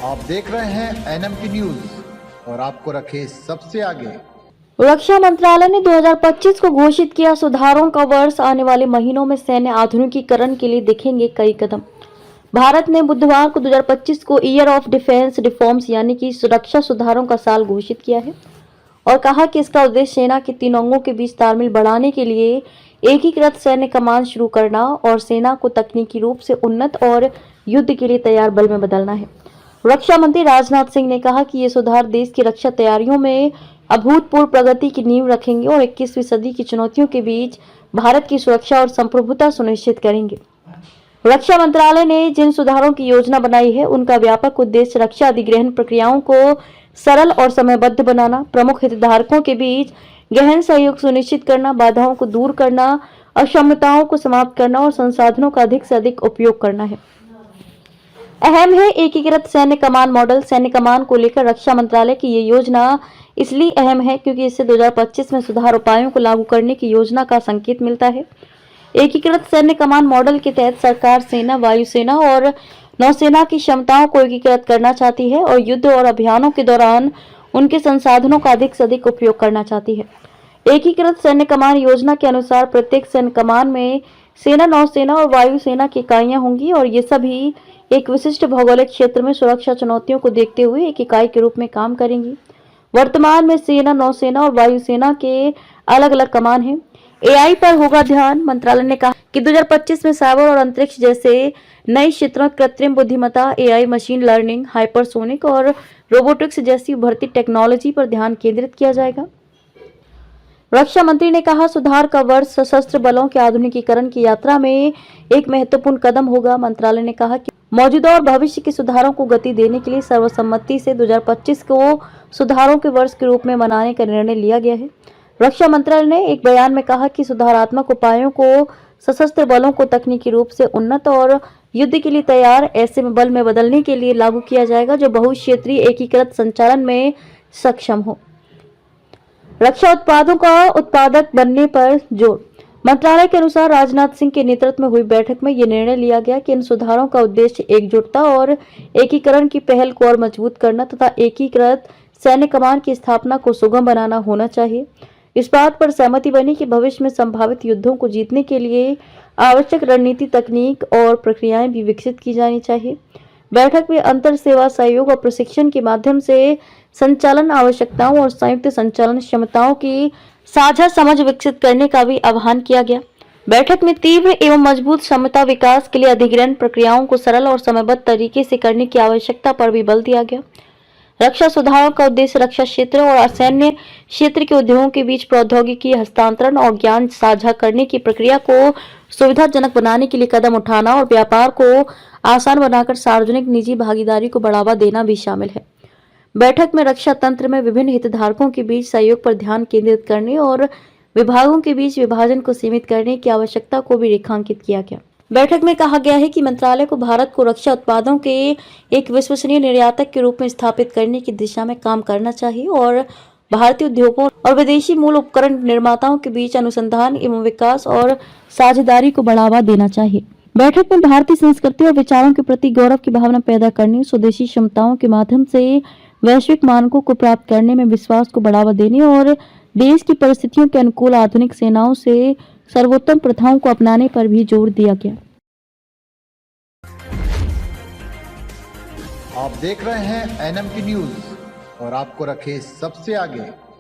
आप देख रहे हैं NMT न्यूज और आपको रखे सबसे आगे। रक्षा मंत्रालय ने 2025 को घोषित किया सुधारों का वर्ष। आने वाले महीनों में सैन्य आधुनिकीकरण के लिए दिखेंगे कई कदम। भारत ने बुधवार को 2025 को ईयर ऑफ डिफेंस रिफॉर्म्स यानी कि सुरक्षा सुधारों का साल घोषित किया है और कहा कि इसका उद्देश्य सेना के 3 अंगों के बीच तालमेल बढ़ाने के लिए एकीकृत सैन्य कमान शुरू करना और सेना को तकनीकी रूप से उन्नत और युद्ध के लिए तैयार बल में बदलना है। रक्षा मंत्री राजनाथ सिंह ने कहा कि ये सुधार देश की रक्षा तैयारियों में अभूतपूर्व प्रगति की नींव रखेंगे और 21वीं सदी की चुनौतियों के बीच भारत की सुरक्षा और संप्रभुता सुनिश्चित करेंगे। रक्षा मंत्रालय ने जिन सुधारों की योजना बनाई है उनका व्यापक उद्देश्य रक्षा अधिग्रहण प्रक्रियाओं को सरल और समयबद्ध बनाना, प्रमुख हितधारकों के बीच गहन सहयोग सुनिश्चित करना, बाधाओं को दूर करना, अक्षमताओं को समाप्त करना और संसाधनों का अधिक से अधिक उपयोग करना है। अहम है एकीकृत सैन्य कमान मॉडल। सैन्य कमान को लेकर रक्षा मंत्रालय की ये योजना इसलिए अहम है क्योंकि इससे 2025 में सुधार उपायों को लागू करने की योजना का संकेत मिलता है। एकीकृत सैन्य कमान मॉडल के तहत सरकार सेना, वायुसेना और नौसेना की क्षमताओं को एकीकृत करना चाहती है और युद्ध और अभियानों के दौरान उनके संसाधनों का अधिक से अधिक उपयोग करना चाहती है। एकीकृत सैन्य कमान योजना के अनुसार प्रत्येक सैन्य कमान में सेना, नौसेना और वायुसेना की इकाइयां होंगी और ये सभी एक विशिष्ट भौगोलिक क्षेत्र में सुरक्षा चुनौतियों को देखते हुए एक इकाई के रूप में काम करेंगी। वर्तमान में सेना, नौसेना और वायुसेना के अलग अलग कमान हैं। AI पर होगा ध्यान। मंत्रालय ने कहा कि 2025 में साइबर और अंतरिक्ष जैसे नए क्षेत्रों, कृत्रिम बुद्धिमत्ता, AI, मशीन लर्निंग, हाइपरसोनिक और रोबोटिक्स जैसी उभरती टेक्नोलॉजी पर ध्यान केंद्रित किया जाएगा। रक्षा मंत्री ने कहा, सुधार का वर्ष सशस्त्र बलों के आधुनिकीकरण की यात्रा में एक महत्वपूर्ण कदम होगा। मंत्रालय ने कहा कि मौजूदा और भविष्य के सुधारों को गति देने के लिए सर्वसम्मति से 2025 को सुधारों के वर्ष के रूप में मनाने का निर्णय लिया गया है। रक्षा मंत्रालय ने एक बयान में कहा कि सुधारात्मक उपायों को सशस्त्र बलों को तकनीकी रूप से उन्नत और युद्ध के लिए तैयार ऐसे बल में बदलने के लिए लागू किया जाएगा जो बहुक्षेत्रीय एकीकृत संचालन में सक्षम हो। रक्षा उत्पादों का उत्पादक बनने पर जोर। मंत्रालय के अनुसार राजनाथ सिंह के नेतृत्व में हुई बैठक में यह निर्णय लिया गया कि इन सुधारों का उद्देश्य एकजुटता और एकीकरण की पहल को और मजबूत करना तथा एकीकृत सैन्य कमान की स्थापना को सुगम बनाना होना चाहिए। इस बात पर सहमति बनी कि भविष्य में संभावित युद्धों को जीतने के लिए आवश्यक रणनीति, तकनीक और प्रक्रियाएं भी विकसित की जानी चाहिए। बैठक में अंतर सेवा सहयोग और प्रशिक्षण के माध्यम से संचालन आवश्यकताओं और संयुक्त संचालन क्षमताओं की साझा समझ विकसित करने का भी आह्वान किया गया। बैठक में तीव्र एवं मजबूत क्षमता विकास के लिए अधिग्रहण प्रक्रियाओं को सरल और समयबद्ध तरीके से करने की आवश्यकता पर भी बल दिया गया। रक्षा सुधारों का उद्देश्य रक्षा क्षेत्र और सैन्य क्षेत्र के उद्योगों के बीच प्रौद्योगिकी हस्तांतरण और ज्ञान साझा करने की प्रक्रिया को सुविधाजनक बनाने के लिए कदम उठाना और व्यापार को आसान बनाकर सार्वजनिक निजी भागीदारी को बढ़ावा देना भी शामिल है। बैठक में रक्षा तंत्र में विभिन्न हितधारकों के बीच सहयोग पर ध्यान केंद्रित करने और विभागों के बीच विभाजन को सीमित करने की आवश्यकता को भी रेखांकित किया गया। बैठक में कहा गया है कि मंत्रालय को भारत को रक्षा उत्पादों के एक विश्वसनीय निर्यातक के रूप में स्थापित करने की दिशा में काम करना चाहिए और भारतीय उद्योगों और विदेशी मूल उपकरण निर्माताओं के बीच अनुसंधान एवं विकास और साझेदारी को बढ़ावा देना चाहिए। बैठक में भारतीय संस्कृति और विचारों के प्रति गौरव की भावना पैदा करने, स्वदेशी क्षमताओं के माध्यम से वैश्विक मानकों को प्राप्त करने में विश्वास को बढ़ावा देने और देश की परिस्थितियों के अनुकूल आधुनिक सेनाओं से सर्वोत्तम प्रथाओं को अपनाने पर भी जोर दिया गया। आप देख रहे हैं NMT न्यूज और आपको रखे सबसे आगे।